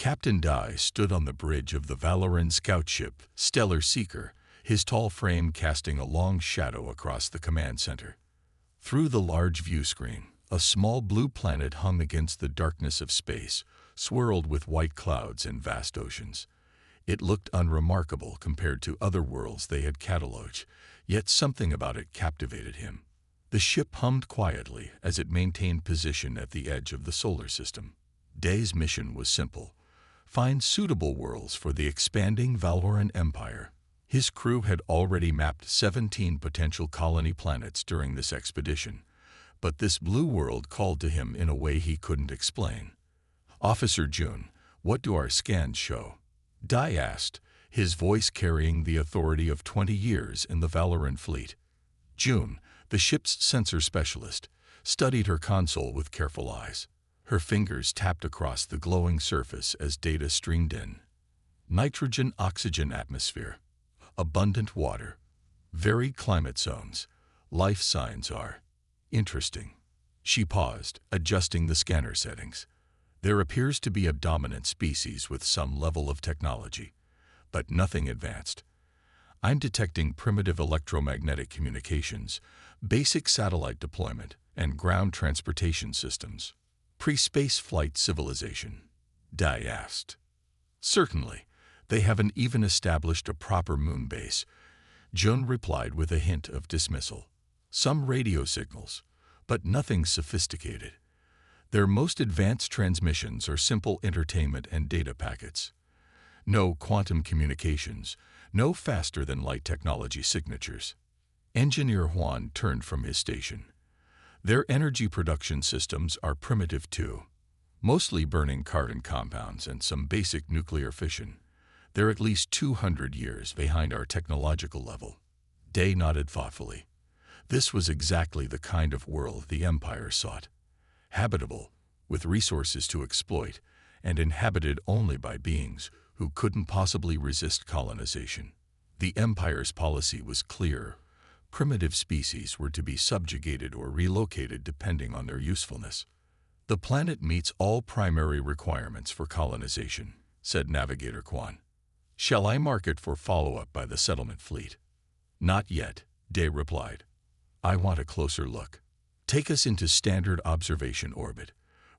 Captain Dai stood on the bridge of the Valoran scout ship Stellar Seeker, his tall frame casting a long shadow across the command center. Through the large view screen, a small blue planet hung against the darkness of space, swirled with white clouds and vast oceans. It looked unremarkable compared to other worlds they had catalogued, yet something about it captivated him. The ship hummed quietly as it maintained position at the edge of the solar system. Dai's mission was simple: find suitable worlds for the expanding Valoran Empire. His crew had already mapped 17 potential colony planets during this expedition, but this blue world called to him in a way he couldn't explain. "Officer Jun, what do our scans show?" Dai asked, his voice carrying the authority of 20 years in the Valoran fleet. Jun, the ship's sensor specialist, studied her console with careful eyes. Her fingers tapped across the glowing surface as data streamed in. Nitrogen-oxygen atmosphere. Abundant water. Varied climate zones. Life signs are interesting. She paused, adjusting the scanner settings. There appears to be a dominant species with some level of technology, but nothing advanced. I'm detecting primitive electromagnetic communications, basic satellite deployment, and ground transportation systems. Pre-space flight civilization? Dai asked. Certainly. They haven't even established a proper moon base. Jun replied with a hint of dismissal. Some radio signals, but nothing sophisticated. Their most advanced transmissions are simple entertainment and data packets. No quantum communications, no faster-than-light technology signatures. Engineer Huan turned from his station. Their energy production systems are primitive too, mostly burning carbon compounds and some basic nuclear fission. They're at least 200 years behind our technological level. Dai nodded thoughtfully. This was exactly the kind of world the Empire sought. Habitable, with resources to exploit, and inhabited only by beings who couldn't possibly resist colonization. The Empire's policy was clear. Primitive species were to be subjugated or relocated depending on their usefulness. The planet meets all primary requirements for colonization, said Navigator Quan. Shall I mark it for follow-up by the settlement fleet? Not yet, Dai replied. I want a closer look. Take us into standard observation orbit.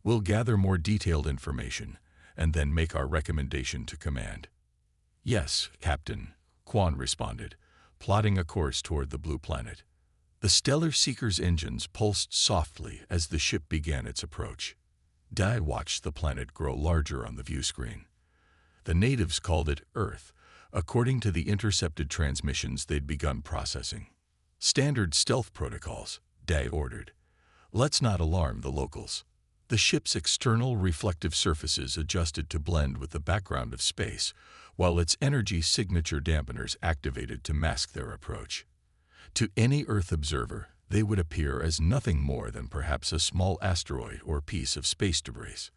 We'll gather more detailed information and then make our recommendation to command. Yes, Captain, Quan responded, plotting a course toward the blue planet. The Stellar Seeker's engines pulsed softly as the ship began its approach. Dai watched the planet grow larger on the view screen. The natives called it Earth, according to the intercepted transmissions they'd begun processing. Standard stealth protocols, Dai ordered. Let's not alarm the locals. The ship's external reflective surfaces adjusted to blend with the background of space, while its energy signature dampeners activated to mask their approach. To any Earth observer, they would appear as nothing more than perhaps a small asteroid or piece of space debris.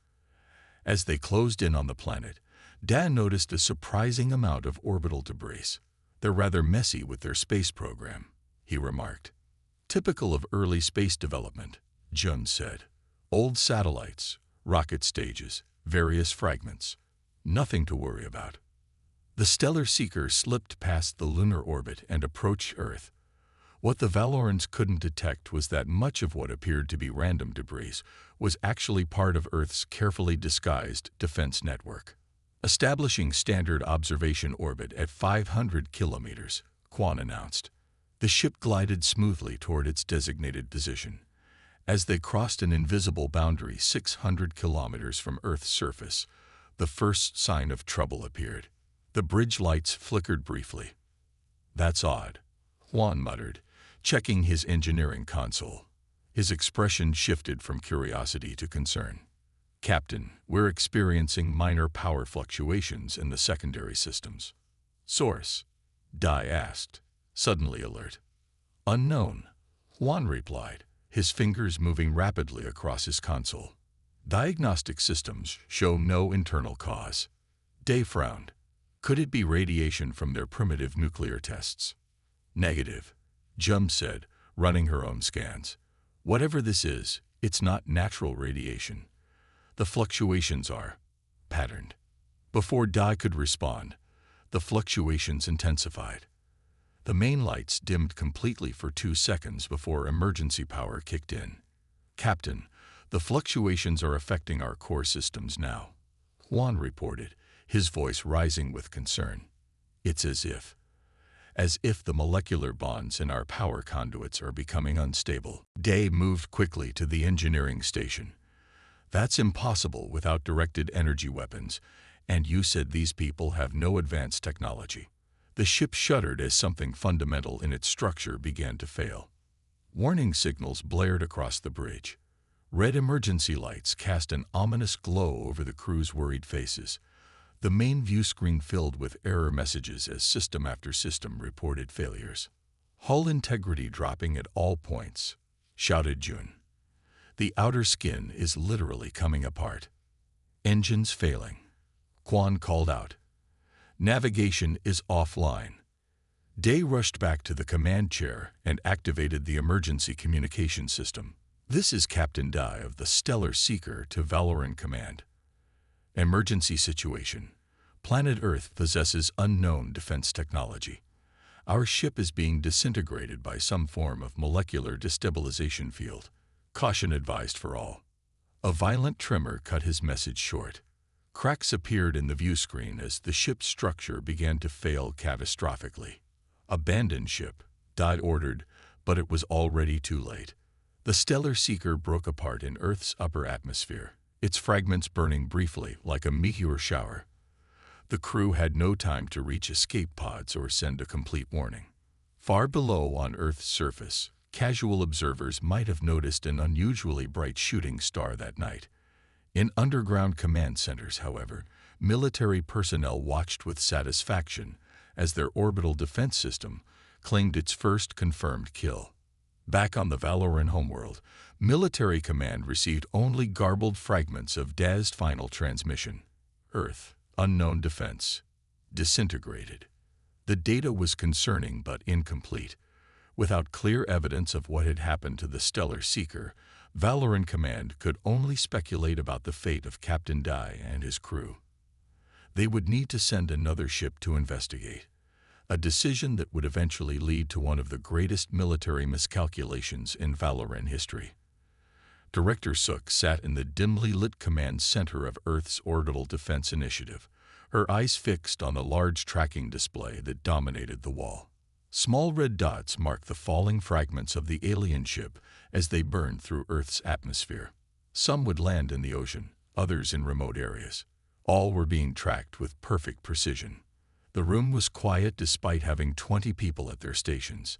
As they closed in on the planet, Dai noticed a surprising amount of orbital debris. They're rather messy with their space program, he remarked. Typical of early space development, Jun said. Old satellites, rocket stages, various fragments. Nothing to worry about. The Stellar Seeker slipped past the lunar orbit and approached Earth. What the Valorans couldn't detect was that much of what appeared to be random debris was actually part of Earth's carefully disguised defense network. Establishing standard observation orbit at 500 kilometers, Quan announced. The ship glided smoothly toward its designated position. As they crossed an invisible boundary 600 kilometers from Earth's surface, the first sign of trouble appeared. The bridge lights flickered briefly. That's odd, Juan muttered, checking his engineering console. His expression shifted from curiosity to concern. Captain, we're experiencing minor power fluctuations in the secondary systems. Source? Dai asked, suddenly alert. Unknown, Juan replied, his fingers moving rapidly across his console. Diagnostic systems show no internal cause. Dai frowned. Could it be radiation from their primitive nuclear tests? Negative, Jum said, running her own scans. Whatever this is, it's not natural radiation. The fluctuations are patterned. Before Dai could respond, the fluctuations intensified. The main lights dimmed completely for 2 seconds before emergency power kicked in. "Captain, the fluctuations are affecting our core systems now," Juan reported, his voice rising with concern. "It's as if the molecular bonds in our power conduits are becoming unstable." Day moved quickly to the engineering station. "That's impossible without directed energy weapons, and you said these people have no advanced technology." The ship shuddered as something fundamental in its structure began to fail. Warning signals blared across the bridge. Red emergency lights cast an ominous glow over the crew's worried faces. The main view screen filled with error messages as system after system reported failures. "Hull integrity dropping at all points," shouted Jun. "The outer skin is literally coming apart." "Engines failing," Quan called out. "Navigation is offline." Day rushed back to the command chair and activated the emergency communication system. "This is Captain Dai of the Stellar Seeker to Valoran Command. Emergency situation. Planet Earth possesses unknown defense technology. Our ship is being disintegrated by some form of molecular destabilization field. Caution advised for all." A violent tremor cut his message short. Cracks appeared in the view screen as the ship's structure began to fail catastrophically. "Abandon ship," Dai ordered, but it was already too late. The Stellar Seeker broke apart in Earth's upper atmosphere, its fragments burning briefly like a meteor shower. The crew had no time to reach escape pods or send a complete warning. Far below on Earth's surface, casual observers might have noticed an unusually bright shooting star that night. In underground command centers, however, military personnel watched with satisfaction as their orbital defense system claimed its first confirmed kill. Back on the Valoran homeworld, military command received only garbled fragments of DAS's final transmission. "Earth, unknown defense, disintegrated." The data was concerning but incomplete. Without clear evidence of what had happened to the Stellar Seeker, Valoran Command could only speculate about the fate of Captain Dai and his crew. They would need to send another ship to investigate, a decision that would eventually lead to one of the greatest military miscalculations in Valoran history. Director Suk sat in the dimly lit command center of Earth's Orbital Defense Initiative, her eyes fixed on the large tracking display that dominated the wall. Small red dots marked the falling fragments of the alien ship as they burned through Earth's atmosphere. Some would land in the ocean, others in remote areas. All were being tracked with perfect precision. The room was quiet despite having 20 people at their stations.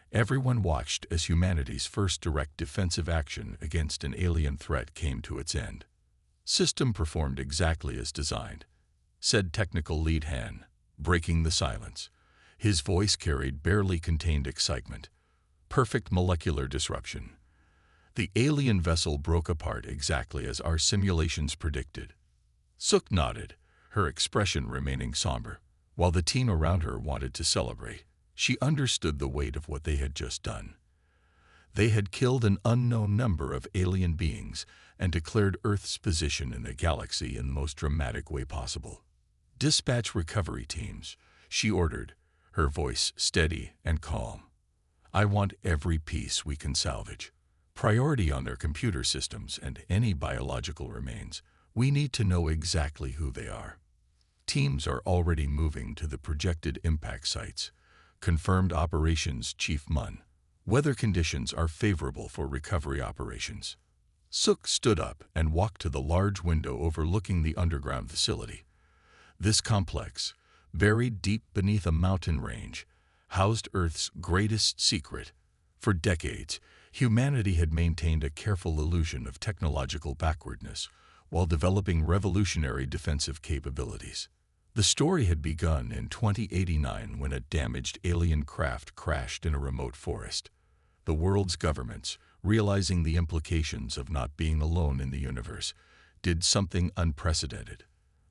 Everyone watched as humanity's first direct defensive action against an alien threat came to its end. "System performed exactly as designed," said Technical Lead Han, breaking the silence. His voice carried barely contained excitement. "Perfect molecular disruption. The alien vessel broke apart exactly as our simulations predicted." Suk nodded, her expression remaining somber. While the team around her wanted to celebrate, she understood the weight of what they had just done. They had killed an unknown number of alien beings and declared Earth's position in the galaxy in the most dramatic way possible. "Dispatch recovery teams," she ordered, her voice steady and calm. "I want every piece we can salvage. Priority on their computer systems and any biological remains. We need to know exactly who they are." Teams are already moving to the projected impact sites. Confirmed operations, Chief Mun. Weather conditions are favorable for recovery operations. Suk stood up and walked to the large window overlooking the underground facility. This complex, buried deep beneath a mountain range, housed Earth's greatest secret. For decades, humanity had maintained a careful illusion of technological backwardness while developing revolutionary defensive capabilities. The story had begun in 2089 when a damaged alien craft crashed in a remote forest. The world's governments, realizing the implications of not being alone in the universe, did something unprecedented.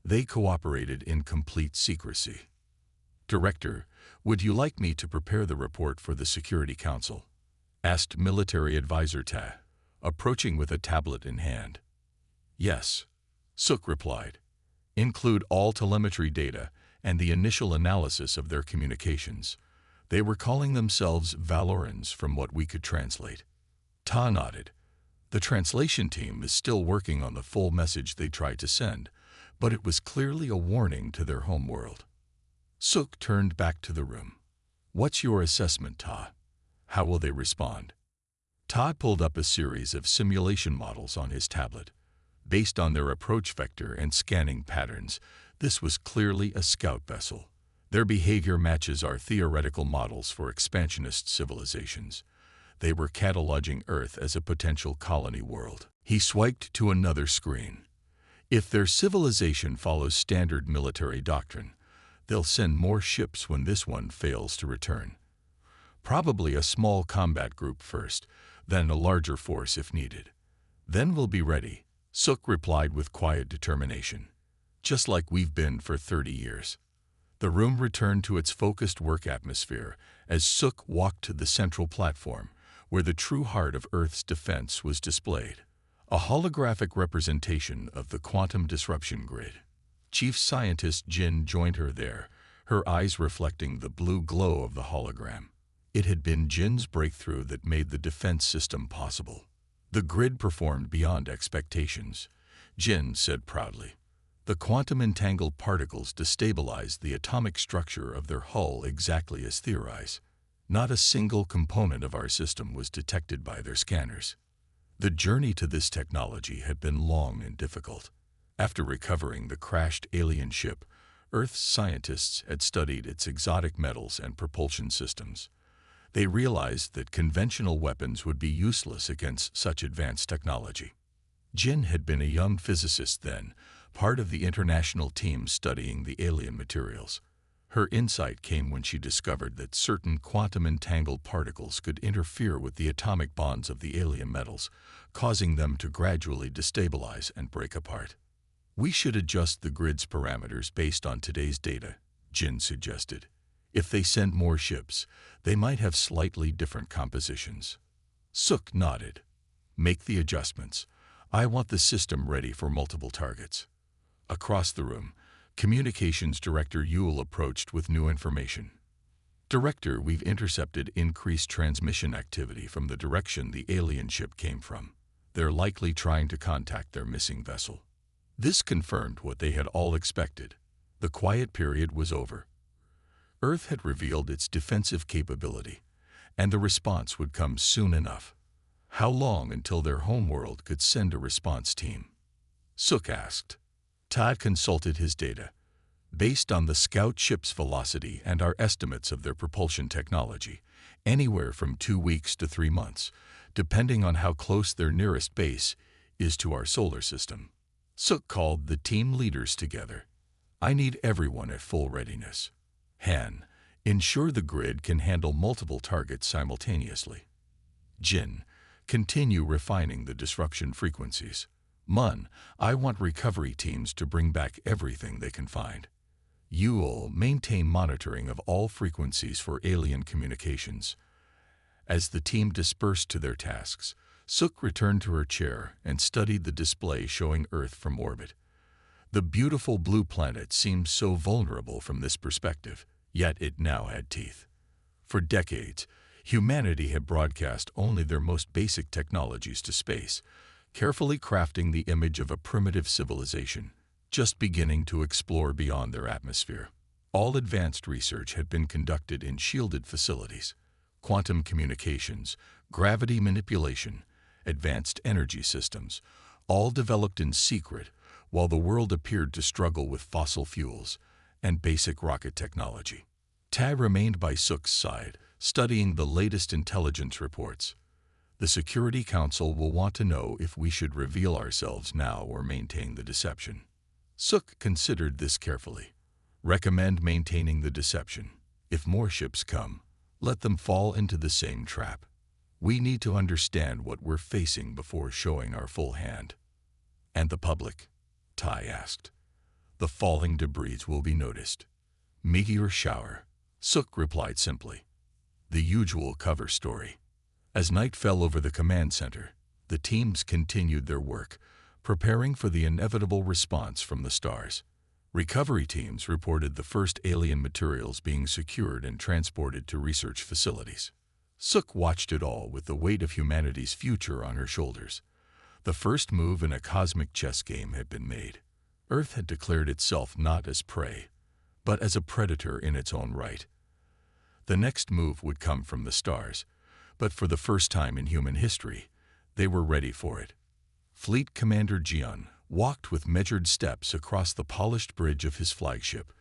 They cooperated in complete secrecy. "Director, would you like me to prepare the report for the Security Council?" asked Military Advisor Ta, approaching with a tablet in hand. "Yes," Suk replied. Include all telemetry data and the initial analysis of their communications. They were calling themselves Valorans from what we could translate. Ta nodded. The translation team is still working on the full message they tried to send, but it was clearly a warning to their homeworld. Suk turned back to the room. What's your assessment, Ta? How will they respond? Todd pulled up a series of simulation models on his tablet. Based on their approach vector and scanning patterns, this was clearly a scout vessel. Their behavior matches our theoretical models for expansionist civilizations. They were cataloging Earth as a potential colony world. He swiped to another screen. If their civilization follows standard military doctrine, they'll send more ships when this one fails to return. Probably a small combat group first, then a larger force if needed. Then we'll be ready, Suk replied with quiet determination. Just like we've been for 30 years. The room returned to its focused work atmosphere as Suk walked to the central platform, where the true heart of Earth's defense was displayed. A holographic representation of the quantum disruption grid. Chief Scientist Jin joined her there, her eyes reflecting the blue glow of the hologram. It had been Jin's breakthrough that made the defense system possible. The grid performed beyond expectations, Jin said proudly. The quantum-entangled particles destabilized the atomic structure of their hull exactly as theorized. Not a single component of our system was detected by their scanners. The journey to this technology had been long and difficult. After recovering the crashed alien ship, Earth's scientists had studied its exotic metals and propulsion systems. They realized that conventional weapons would be useless against such advanced technology. Jin had been a young physicist then, part of the international team studying the alien materials. Her insight came when she discovered that certain quantum-entangled particles could interfere with the atomic bonds of the alien metals, causing them to gradually destabilize and break apart. We should adjust the grid's parameters based on today's data, Jin suggested. If they sent more ships, they might have slightly different compositions. Suk nodded. Make the adjustments. I want the system ready for multiple targets. Across the room, Communications Director Yule approached with new information. Director, we've intercepted increased transmission activity from the direction the alien ship came from. They're likely trying to contact their missing vessel. This confirmed what they had all expected. The quiet period was over. Earth had revealed its defensive capability, and the response would come soon enough. How long until their homeworld could send a response team? Suk asked. Todd consulted his data. Based on the scout ship's velocity and our estimates of their propulsion technology, anywhere from 2 weeks to 3 months, depending on how close their nearest base is to our solar system. Suk called the team leaders together. I need everyone at full readiness. Han, ensure the grid can handle multiple targets simultaneously. Jin, continue refining the disruption frequencies. Mun, I want recovery teams to bring back everything they can find. Yule, maintain monitoring of all frequencies for alien communications. As the team dispersed to their tasks, Suk returned to her chair and studied the display showing Earth from orbit. The beautiful blue planet seemed so vulnerable from this perspective, yet it now had teeth. For decades, humanity had broadcast only their most basic technologies to space, carefully crafting the image of a primitive civilization, just beginning to explore beyond their atmosphere. All advanced research had been conducted in shielded facilities. Quantum communications, gravity manipulation, advanced energy systems, all developed in secret while the world appeared to struggle with fossil fuels and basic rocket technology. Tai remained by Suk's side, studying the latest intelligence reports. The Security Council will want to know if we should reveal ourselves now or maintain the deception. Suk considered this carefully. Recommend maintaining the deception. If more ships come, let them fall into the same trap. We need to understand what we're facing before showing our full hand. And the public? Tai asked. The falling debris will be noticed. Meteor shower, Suk replied simply. The usual cover story. As night fell over the command center, the teams continued their work, preparing for the inevitable response from the stars. Recovery teams reported the first alien materials being secured and transported to research facilities. Suk watched it all with the weight of humanity's future on her shoulders. The first move in a cosmic chess game had been made. Earth had declared itself not as prey, but as a predator in its own right. The next move would come from the stars, but for the first time in human history, they were ready for it. Fleet Commander Jian walked with measured steps across the polished bridge of his flagship,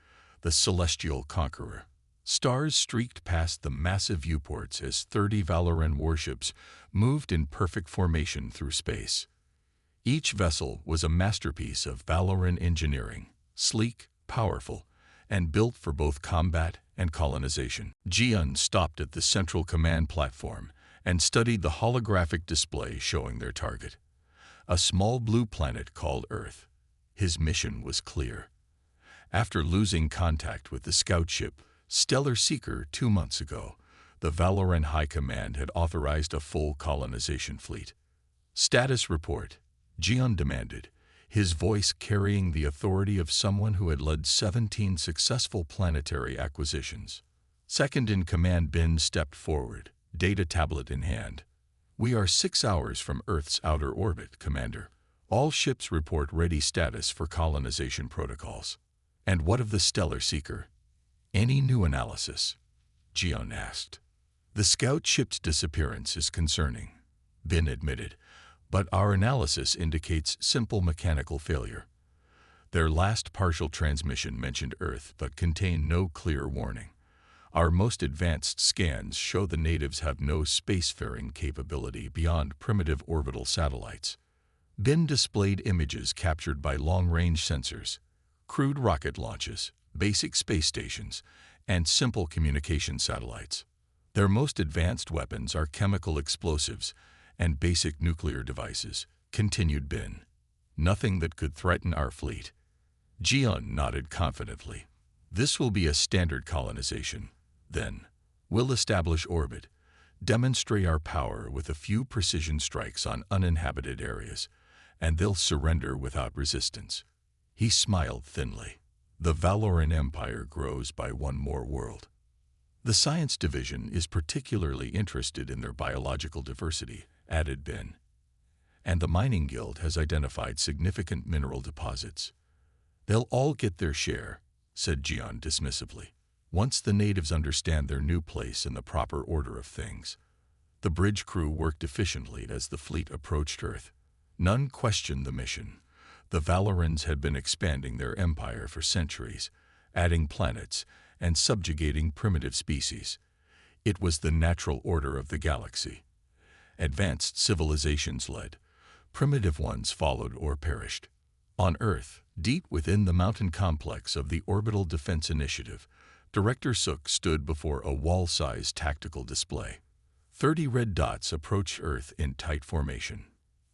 the Celestial Conqueror. Stars streaked past the massive viewports as 30 Valoran warships moved in perfect formation through space. Each vessel was a masterpiece of Valoran engineering, sleek, powerful, and built for both combat and colonization. Jian stopped at the central command platform and studied the holographic display showing their target, a small blue planet called Earth. His mission was clear. After losing contact with the scout ship Stellar Seeker 2 months ago, the Valoran High Command had authorized a full colonization fleet. Status report, Jian demanded, his voice carrying the authority of someone who had led 17 successful planetary acquisitions. Second-in-command Bin stepped forward, data tablet in hand. "We are 6 hours from Earth's outer orbit, Commander. All ships report ready status for colonization protocols." "And what of the Stellar Seeker? Any new analysis?" Jian asked. "The scout ship's disappearance is concerning," Bin admitted, "but our analysis indicates simple mechanical failure. Their last partial transmission mentioned Earth but contained no clear warning. Our most advanced scans show the natives have no spacefaring capability beyond primitive orbital satellites." Bin displayed images captured by long-range sensors, crude rocket launches, basic space stations, and simple communication satellites. "Their most advanced weapons are chemical explosives and basic nuclear devices," continued Bin. "Nothing that could threaten our fleet." Jian nodded confidently. "This will be a standard colonization. Then, we'll establish orbit, demonstrate our power with a few precision strikes on uninhabited areas, and they'll surrender without resistance." He smiled thinly. "The Valoran Empire grows by one more world." "The Science Division is particularly interested in their biological diversity," added Bin. "And the Mining Guild has identified significant mineral deposits." "They'll all get their share," said Jian dismissively, "once the natives understand their new place in the proper order of things." The bridge crew worked efficiently as the fleet approached Earth. None questioned the mission. The Valorans had been expanding their empire for centuries, adding planets and subjugating primitive species. It was the natural order of the galaxy. Advanced civilizations led. Primitive ones followed or perished. On Earth, deep within the mountain complex of the Orbital Defense Initiative, Director Suk stood before a wall-sized tactical display. 30 red dots approached Earth in tight formation.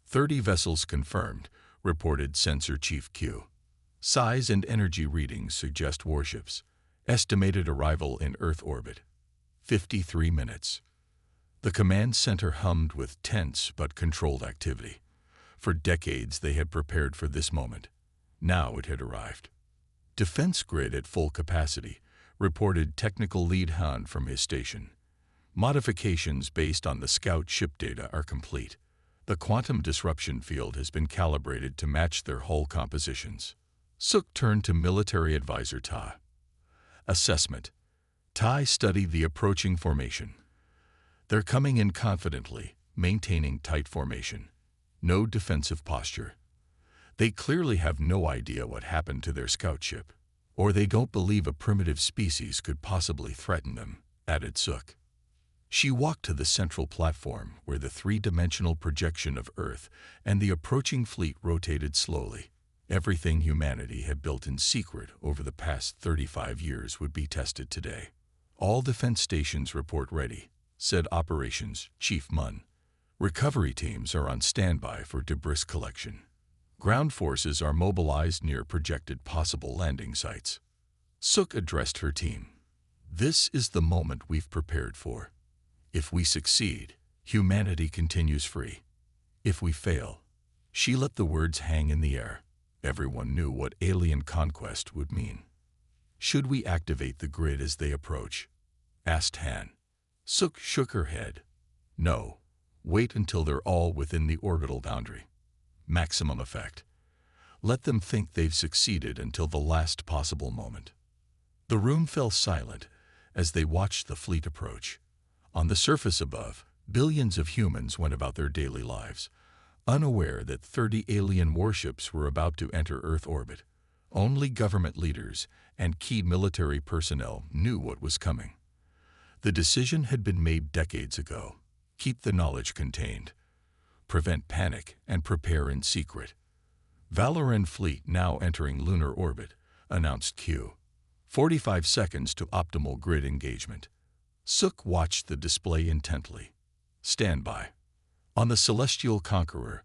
30 vessels confirmed, reported Sensor Chief Q. Size and energy readings suggest warships. Estimated arrival in Earth orbit, 53 minutes. The command center hummed with tense but controlled activity. For decades they had prepared for this moment. Now it had arrived. Defense grid at full capacity, reported Technical Lead Han from his station. Modifications based on the scout ship data are complete. The quantum disruption field has been calibrated to match their hull compositions. Suk turned to military advisor Ta. Assessment. Tai studied the approaching formation. "They're coming in confidently, maintaining tight formation. No defensive posture. They clearly have no idea what happened to their scout ship. Or they don't believe a primitive species could possibly threaten them," added Suk. She walked to the central platform where the three-dimensional projection of Earth and the approaching fleet rotated slowly. Everything humanity had built in secret over the past 35 years would be tested today. "All defense stations report ready," said Operations Chief Mun. "Recovery teams are on standby for debris collection. Ground forces are mobilized near projected possible landing sites." Suk addressed her team. "This is the moment we've prepared for. If we succeed, humanity continues free. If we fail..." She let the words hang in the air. Everyone knew what alien conquest would mean. "Should we activate the grid as they approach?" asked Han. Sook shook her head. "No. Wait until they're all within the orbital boundary. Maximum effect. Let them think they've succeeded until the last possible moment." The room fell silent as they watched the fleet approach. On the surface above, billions of humans went about their daily lives, unaware that 30 alien warships were about to enter Earth orbit. Only government leaders and key military personnel knew what was coming. The decision had been made decades ago. Keep the knowledge contained. Prevent panic and prepare in secret. "Valoran fleet now entering lunar orbit," announced Q. 45 seconds to optimal grid engagement. Sook watched the display intently. "Stand by." On the Celestial Conqueror,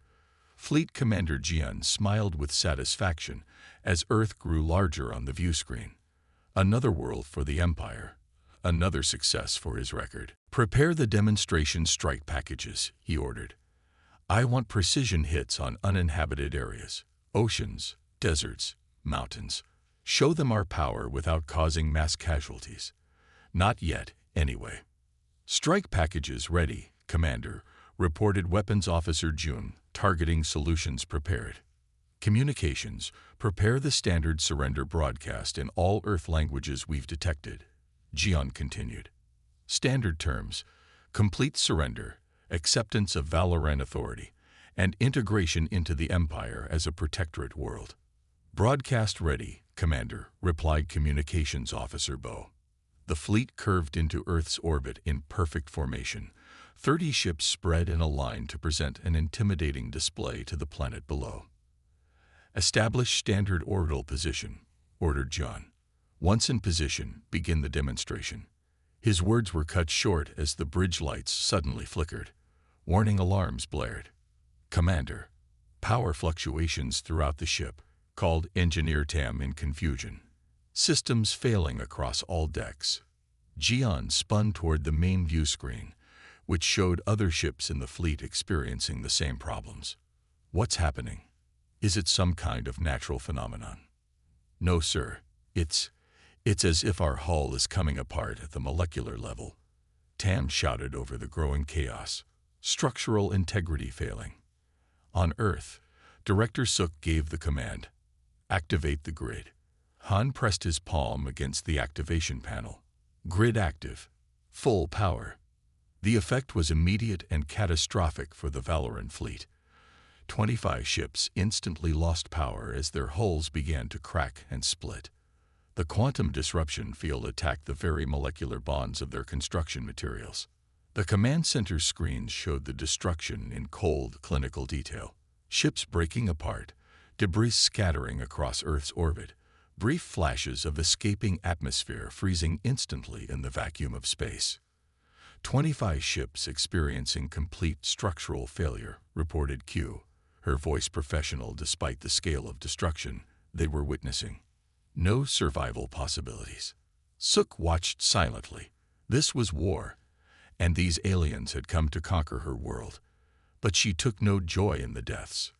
Fleet Commander Jian smiled with satisfaction as Earth grew larger on the view screen. Another world for the Empire. Another success for his record. "Prepare the demonstration strike packages," he ordered. "I want precision hits on uninhabited areas, oceans, deserts, mountains. Show them our power without causing mass casualties. Not yet, anyway." "Strike packages ready, Commander," reported Weapons Officer Jun, targeting solutions prepared. "Communications, prepare the standard surrender broadcast in all Earth languages we've detected," Jian continued. "Standard terms: complete surrender, acceptance of Valoran authority, and integration into the Empire as a protectorate world." "Broadcast ready, Commander," replied Communications Officer Bo. The fleet curved into Earth's orbit in perfect formation. 30 ships spread in a line to present an intimidating display to the planet below. "Establish standard orbital position," ordered John. "Once in position, begin the demonstration." His words were cut short as the bridge lights suddenly flickered. Warning alarms blared. "Commander." Power fluctuations throughout the ship, called Engineer Tam in confusion. "Systems failing across all decks." Jian spun toward the main view screen, which showed other ships in the fleet experiencing the same problems. "What's happening? Is it some kind of natural phenomenon?" "No, sir. It's as if our hull is coming apart at the molecular level," Tam shouted over the growing chaos. "Structural integrity failing." On Earth, Director Sook gave the command, "Activate the grid." Han pressed his palm against the activation panel. Grid active. Full power. The effect was immediate and catastrophic for the Valoran fleet. 25 ships instantly lost power as their hulls began to crack and split. The quantum disruption field attacked the very molecular bonds of their construction materials. The command center screens showed the destruction in cold, clinical detail. Ships breaking apart, debris scattering across Earth's orbit, brief flashes of escaping atmosphere freezing instantly in the vacuum of space. 25 ships experiencing complete structural failure, reported Q, her voice professional despite the scale of destruction they were witnessing. No survival possibilities. Sook watched silently. This was war, and these aliens had come to conquer her world. But she took no joy in the deaths.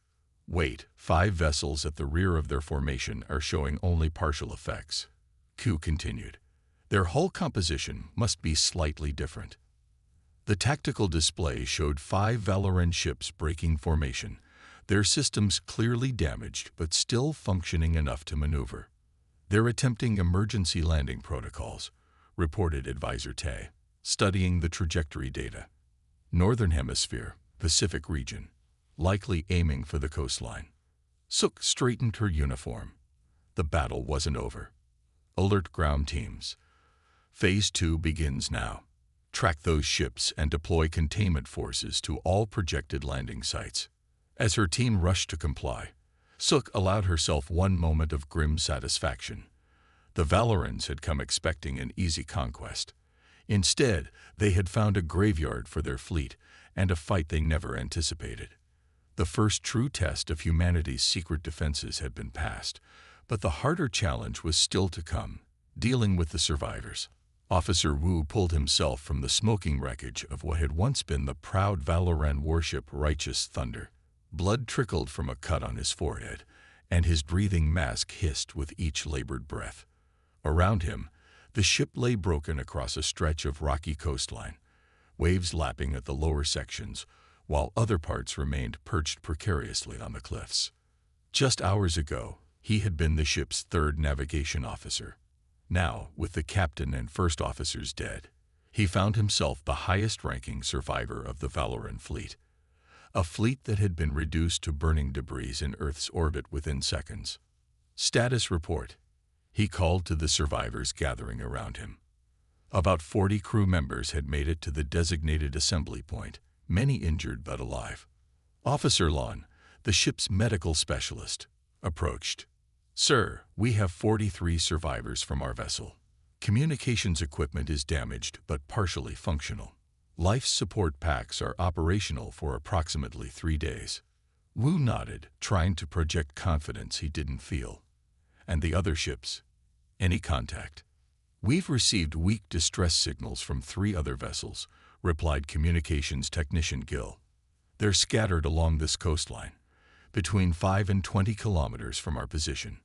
"Wait, 5 vessels at the rear of their formation are showing only partial effects," Q continued. "Their hull composition must be slightly different." The tactical display showed 5 Valoran ships breaking formation, their systems clearly damaged but still functioning enough to maneuver. "They're attempting emergency landing protocols," reported Advisor Tay, studying the trajectory data. "Northern Hemisphere, Pacific region, likely aiming for the coastline." Sook straightened her uniform. The battle wasn't over. "Alert ground teams. Phase 2 begins now. Track those ships and deploy containment forces to all projected landing sites." As her team rushed to comply, Sook allowed herself one moment of grim satisfaction. The Valorans had come expecting an easy conquest. Instead, they had found a graveyard for their fleet and a fight they never anticipated. The first true test of humanity's secret defenses had been passed, but the harder challenge was still to come, dealing with the survivors. Officer Wu pulled himself from the smoking wreckage of what had once been the proud Valoran warship Righteous Thunder. Blood trickled from a cut on his forehead, and his breathing mask hissed with each labored breath. Around him, the ship lay broken across a stretch of rocky coastline, waves lapping at the lower sections, while other parts remained perched precariously on the cliffs. Just hours ago, he had been the ship's third navigation officer. Now, with the captain and first officers dead, he found himself the highest-ranking survivor of the Valoran fleet, a fleet that had been reduced to burning debris in Earth's orbit within seconds. Status report. He called to the survivors gathering around him. About 40 crew members had made it to the designated assembly point, many injured but alive. Officer Lon, the ship's medical specialist, approached. "Sir, we have 43 survivors from our vessel. Communications equipment is damaged but partially functional. Life support packs are operational for approximately 3 days." Wu nodded, trying to project confidence he didn't feel. "And the other ships? Any contact?" "We've received weak distress signals from 3 other vessels," replied communications technician Gil. "They're scattered along this coastline, between 5 and 20 kilometers from our position.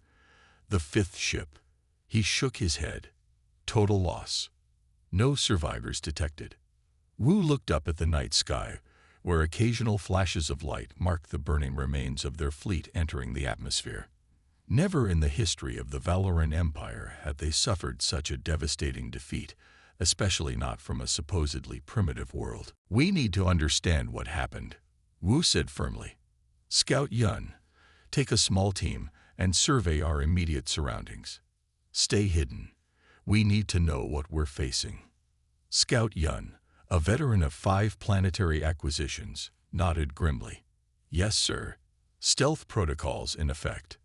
The 5th ship." He shook his head. "Total loss. No survivors detected." Wu looked up at the night sky, where occasional flashes of light marked the burning remains of their fleet entering the atmosphere. Never in the history of the Valoran Empire had they suffered such a devastating defeat, especially not from a supposedly primitive world. "We need to understand what happened," Wu said firmly. "Scout Yun, take a small team and survey our immediate surroundings. Stay hidden. We need to know what we're facing." Scout Yun, a veteran of 5 planetary acquisitions, nodded grimly. "Yes, sir." Stealth protocols in effect.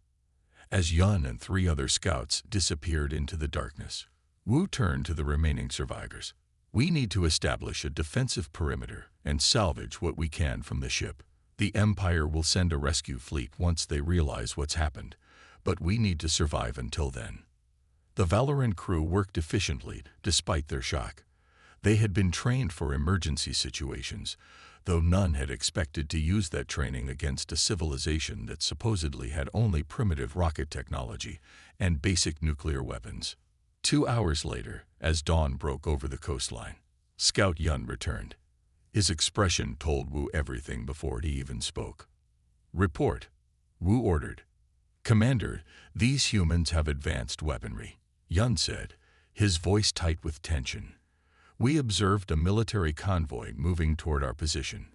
As Yun and 3 other scouts disappeared into the darkness, Wu turned to the remaining survivors. "We need to establish a defensive perimeter and salvage what we can from the ship. The Empire will send a rescue fleet once they realize what's happened, but we need to survive until then." The Valoran crew worked efficiently despite their shock. They had been trained for emergency situations, though none had expected to use that training against a civilization that supposedly had only primitive rocket technology and basic nuclear weapons. 2 hours later, as dawn broke over the coastline, Scout Yun returned. His expression told Wu everything before he even spoke. "Report," Wu ordered. "Commander, these humans have advanced weaponry," Yun said, his voice tight with tension. "We observed a military convoy moving toward our position.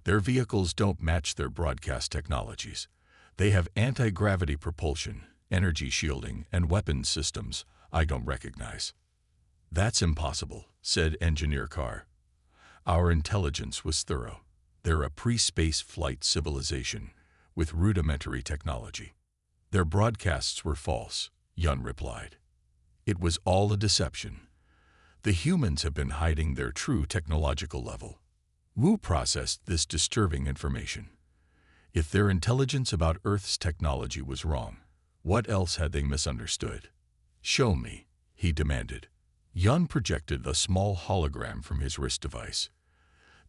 Their vehicles don't match their broadcast technologies. They have anti-gravity propulsion, energy shielding, and weapons systems I don't recognize." "That's impossible," said Engineer Carr. "Our intelligence was thorough. They're a pre-space flight civilization with rudimentary technology." "Their broadcasts were false," Yun replied. "It was all a deception. The humans have been hiding their true technological level." Wu processed this disturbing information. If their intelligence about Earth's technology was wrong, what else had they misunderstood? "Show me," he demanded. Yun projected a small hologram from his wrist device.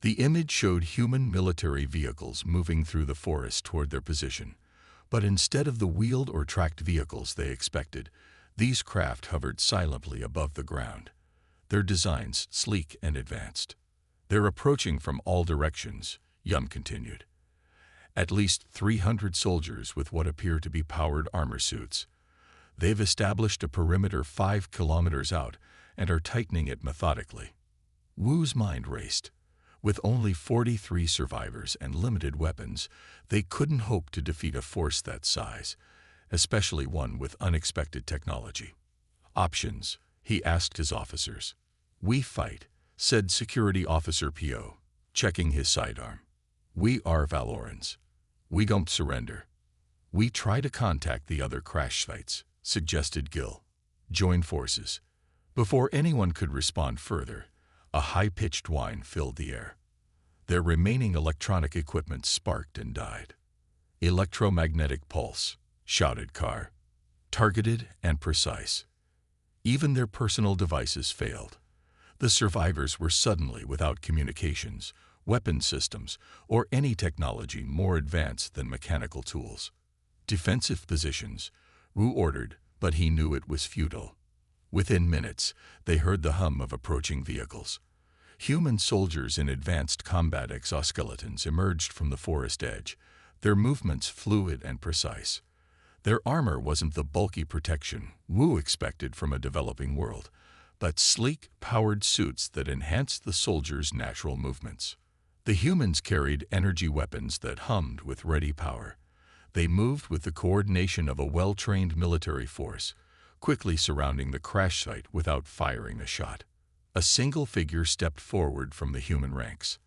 The image showed human military vehicles moving through the forest toward their position, but instead of the wheeled or tracked vehicles they expected, these craft hovered silently above the ground, their designs sleek and advanced. "They're approaching from all directions," Yun continued. "At least 300 soldiers with what appear to be powered armor suits. They've established a perimeter 5 kilometers out and are tightening it methodically." Wu's mind raced. With only 43 survivors and limited weapons, they couldn't hope to defeat a force that size, especially one with unexpected technology. "Options?" he asked his officers. "We fight," said Security Officer Pio, checking his sidearm. "We are Valorans. We don't surrender." "We try to contact the other crash sites," suggested Gil. "Join forces." Before anyone could respond further, a high-pitched whine filled the air. Their remaining electronic equipment sparked and died. "Electromagnetic pulse," shouted Carr. "Targeted and precise." Even their personal devices failed. The survivors were suddenly without communications, weapon systems, or any technology more advanced than mechanical tools. Defensive positions, Wu ordered, but he knew it was futile. Within minutes, they heard the hum of approaching vehicles. Human soldiers in advanced combat exoskeletons emerged from the forest edge, their movements fluid and precise. Their armor wasn't the bulky protection Wu expected from a developing world, but sleek, powered suits that enhanced the soldiers' natural movements. The humans carried energy weapons that hummed with ready power. They moved with the coordination of a well-trained military force, quickly surrounding the crash site without firing a shot. A single figure stepped forward from the human ranks.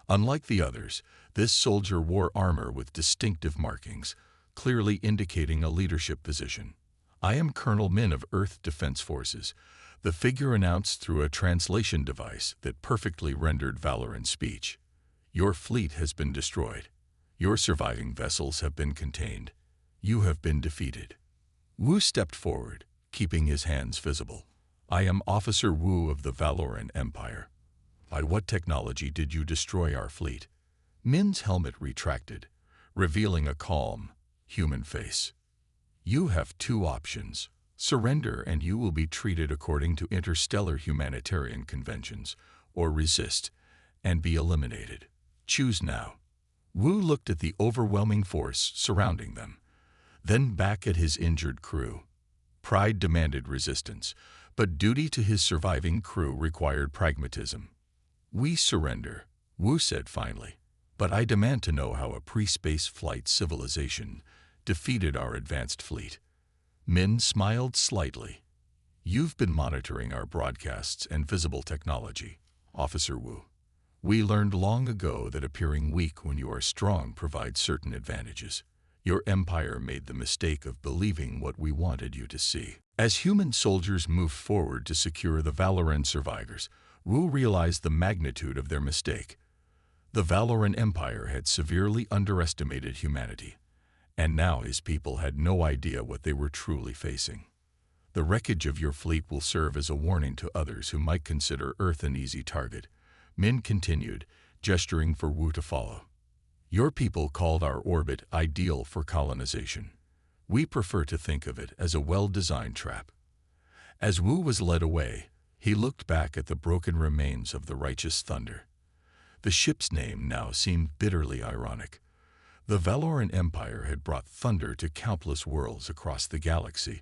Unlike the others, this soldier wore armor with distinctive markings, clearly indicating a leadership position. "I am Colonel Min of Earth Defense Forces," the figure announced through a translation device that perfectly rendered Valoran speech. "Your fleet has been destroyed. Your surviving vessels have been contained. You have been defeated." Wu stepped forward, keeping his hands visible. "I am Officer Wu of the Valoran Empire. By what technology did you destroy our fleet?" Min's helmet retracted, revealing a calm, human face. "You have two options. Surrender and you will be treated according to interstellar humanitarian conventions, or resist and be eliminated. Choose now." Wu looked at the overwhelming force surrounding them, then back at his injured crew. Pride demanded resistance, but duty to his surviving crew required pragmatism. "We surrender," Wu said finally, "but I demand to know how a pre-space flight civilization defeated our advanced fleet." Min smiled slightly. "You've been monitoring our broadcasts and visible technology, Officer Wu. We learned long ago that appearing weak when you are strong provides certain advantages. Your empire made the mistake of believing what we wanted you to see." As human soldiers moved forward to secure the Valoran survivors, Wu realized the magnitude of their mistake. The Valoran Empire had severely underestimated humanity, and now his people had no idea what they were truly facing. "The wreckage of your fleet will serve as a warning to others who might consider Earth an easy target," Min continued, gesturing for Wu to follow. "Your people called our orbit ideal for colonization. We prefer to think of it as a well-designed trap." As Wu was led away, he looked back at the broken remains of the Righteous Thunder. The ship's name now seemed bitterly ironic. The Valoran Empire had brought thunder to countless worlds across the galaxy,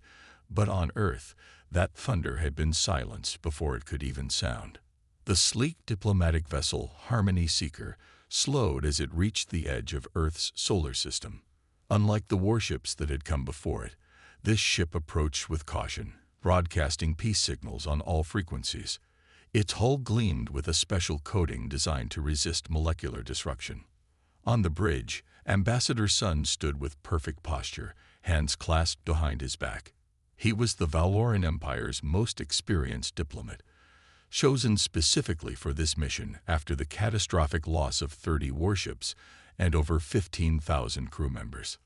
but on Earth, that thunder had been silenced before it could even sound. The sleek diplomatic vessel Harmony Seeker slowed as it reached the edge of Earth's solar system. Unlike the warships that had come before it, this ship approached with caution, broadcasting peace signals on all frequencies. Its hull gleamed with a special coating designed to resist molecular disruption. On the bridge, Ambassador Sun stood with perfect posture, hands clasped behind his back. He was the Valoran Empire's most experienced diplomat, chosen specifically for this mission after the catastrophic loss of 30 warships and over 15,000 crew members.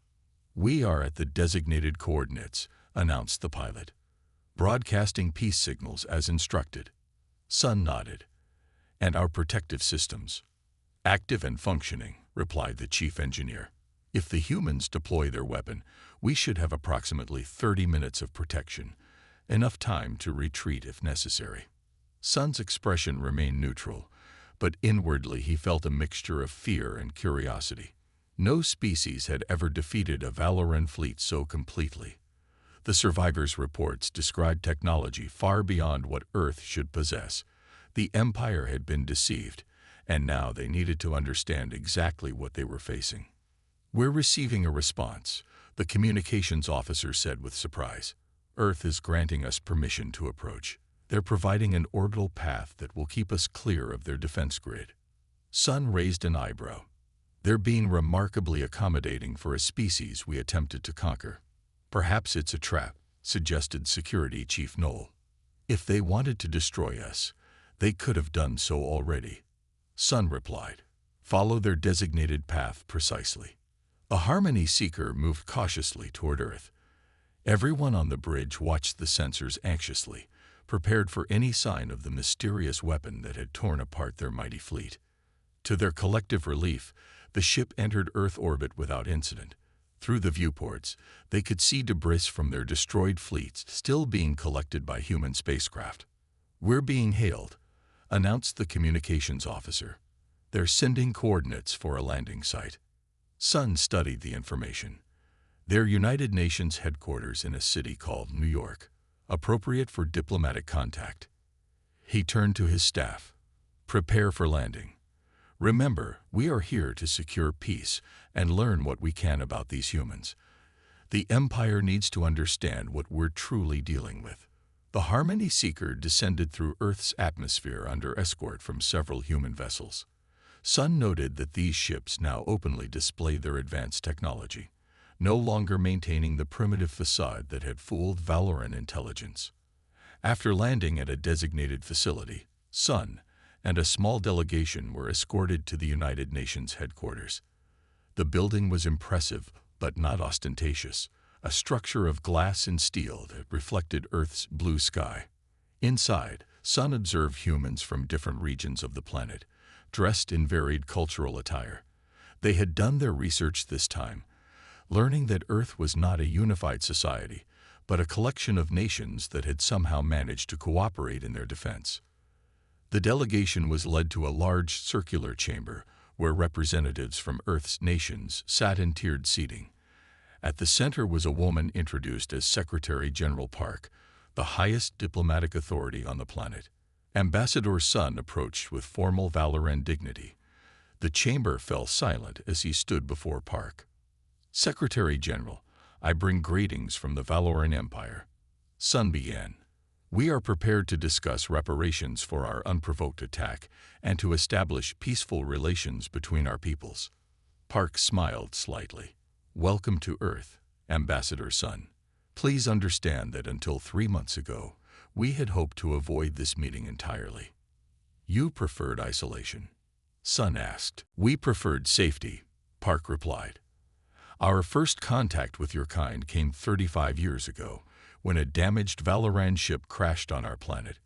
"We are at the designated coordinates," announced the pilot, broadcasting peace signals as instructed. Sun nodded. "And our protective systems?" "Active and functioning," replied the chief engineer. "If the humans deploy their weapon, we should have approximately 30 minutes of protection, enough time to retreat if necessary." Sun's expression remained neutral, but inwardly he felt a mixture of fear and curiosity. No species had ever defeated a Valoran fleet so completely. The survivors' reports described technology far beyond what Earth should possess. The Empire had been deceived, and now they needed to understand exactly what they were facing. "We're receiving a response," the communications officer said with surprise. "Earth is granting us permission to approach. They're providing an orbital path that will keep us clear of their defense grid." Sun raised an eyebrow. "They're being remarkably accommodating for a species we attempted to conquer." "Perhaps it's a trap," suggested Security Chief Knoll. "If they wanted to destroy us, they could have done so already." Sun replied, "Follow their designated path precisely." A Harmony Seeker moved cautiously toward Earth. Everyone on the bridge watched the sensors anxiously, prepared for any sign of the mysterious weapon that had torn apart their mighty fleet. To their collective relief, the ship entered Earth orbit without incident. Through the viewports, they could see debris from their destroyed fleets still being collected by human spacecraft. "We're being hailed," announced the communications officer. "They're sending coordinates for a landing site." Sun studied the information. Their United Nations headquarters in a city called New York, appropriate for diplomatic contact. He turned to his staff. "Prepare for landing. Remember, we are here to secure peace and learn what we can about these humans. The Empire needs to understand what we're truly dealing with." The Harmony Seeker descended through Earth's atmosphere under escort from several human vessels. Sun noted that these ships now openly display their advanced technology, no longer maintaining the primitive facade that had fooled Valoran intelligence. After landing at a designated facility, Sun and a small delegation were escorted to the United Nations headquarters. The building was impressive, but not ostentatious, a structure of glass and steel that reflected Earth's blue sky. Inside, Sun observed humans from different regions of the planet, dressed in varied cultural attire. They had done their research this time, learning that Earth was not a unified society, but a collection of nations that had somehow managed to cooperate in their defense. The delegation was led to a large circular chamber where representatives from Earth's nations sat in tiered seating. At the center was a woman introduced as Secretary General Park, the highest diplomatic authority on the planet. Ambassador Sun approached with formal Valoran dignity. The chamber fell silent as he stood before Park. "Secretary General, I bring greetings from the Valoran Empire." Sun began. "We are prepared to discuss reparations for our unprovoked attack and to establish peaceful relations between our peoples." Park smiled slightly. "Welcome to Earth, Ambassador Sun. Please understand that until 3 months ago, we had hoped to avoid this meeting entirely." "You preferred isolation?" Sun asked. "We preferred safety," Park replied. "Our first contact with your kind came 35 years ago, when a damaged Valoran ship crashed on our planet.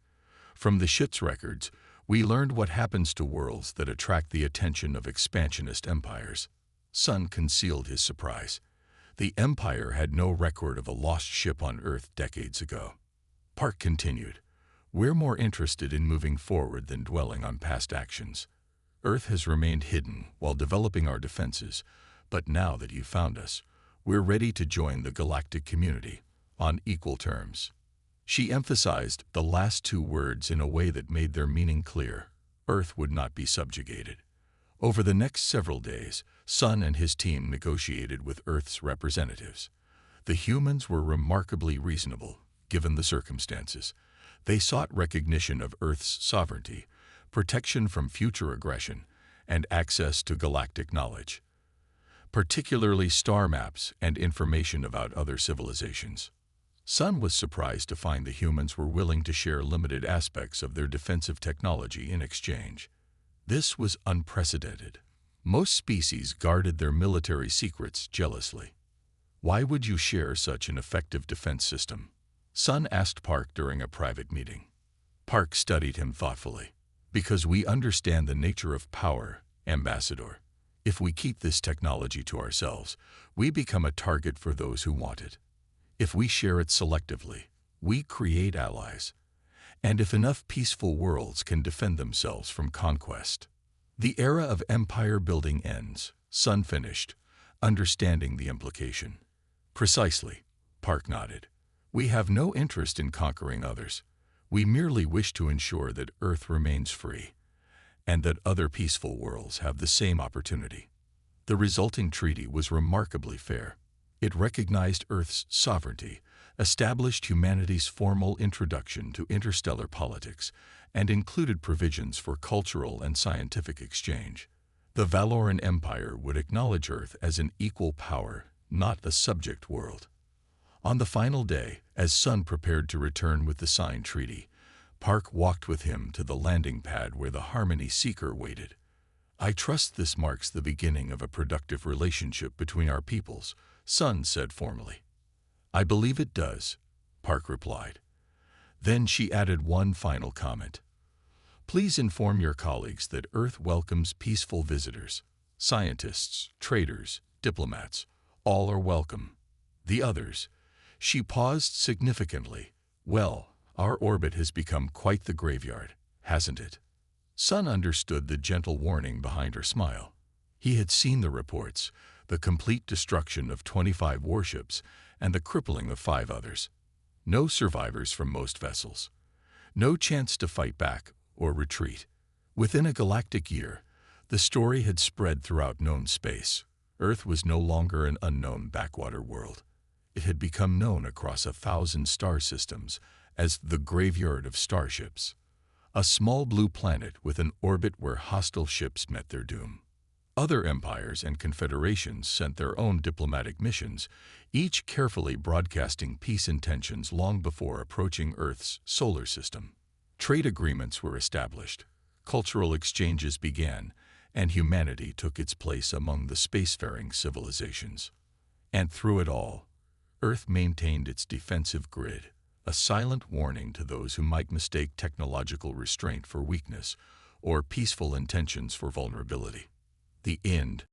From the ship's records, we learned what happens to worlds that attract the attention of expansionist empires." Sun concealed his surprise. The Empire had no record of a lost ship on Earth decades ago. Park continued, "We're more interested in moving forward than dwelling on past actions. Earth has remained hidden while developing our defenses, but now that you've found us, we're ready to join the galactic community on equal terms." She emphasized the last 2 words in a way that made their meaning clear. Earth would not be subjugated. Over the next several days, Sun and his team negotiated with Earth's representatives. The humans were remarkably reasonable, given the circumstances. They sought recognition of Earth's sovereignty, protection from future aggression, and access to galactic knowledge, particularly star maps and information about other civilizations. Sun was surprised to find the humans were willing to share limited aspects of their defensive technology in exchange. This was unprecedented. Most species guarded their military secrets jealously. "Why would you share such an effective defense system?" Sun asked Park during a private meeting. Park studied him thoughtfully. "Because we understand the nature of power, Ambassador. If we keep this technology to ourselves, we become a target for those who want it. If we share it selectively, we create allies. And if enough peaceful worlds can defend themselves from conquest, the era of empire building ends," Sun finished, understanding the implication. "Precisely," Park nodded. "We have no interest in conquering others. We merely wish to ensure that Earth remains free, and that other peaceful worlds have the same opportunity." The resulting treaty was remarkably fair. It recognized Earth's sovereignty, established humanity's formal introduction to interstellar politics, and included provisions for cultural and scientific exchange. The Valoran Empire would acknowledge Earth as an equal power, not a subject world. On the final day, as Sun prepared to return with the signed treaty, Park walked with him to the landing pad where the Harmony Seeker waited. "I trust this marks the beginning of a productive relationship between our peoples," Sun said formally. "I believe it does," Park replied. Then she added one final comment. "Please inform your colleagues that Earth welcomes peaceful visitors, scientists, traders, diplomats, All are welcome. The others. She paused significantly. Well, our orbit has become quite the graveyard, hasn't it? Sun understood the gentle warning behind her smile. He had seen the reports, the complete destruction of 25 warships and the crippling of 5 others. No survivors from most vessels. No chance to fight back or retreat. Within a galactic year, the story had spread throughout known space. Earth was no longer an unknown backwater world. It had become known across 1,000 star systems as the graveyard of starships, a small blue planet with an orbit where hostile ships met their doom. Other empires and confederations sent their own diplomatic missions, each carefully broadcasting peace intentions long before approaching Earth's solar system. Trade agreements were established, cultural exchanges began, and humanity took its place among the spacefaring civilizations. And through it all, Earth maintained its defensive grid, a silent warning to those who might mistake technological restraint for weakness or peaceful intentions for vulnerability. The end.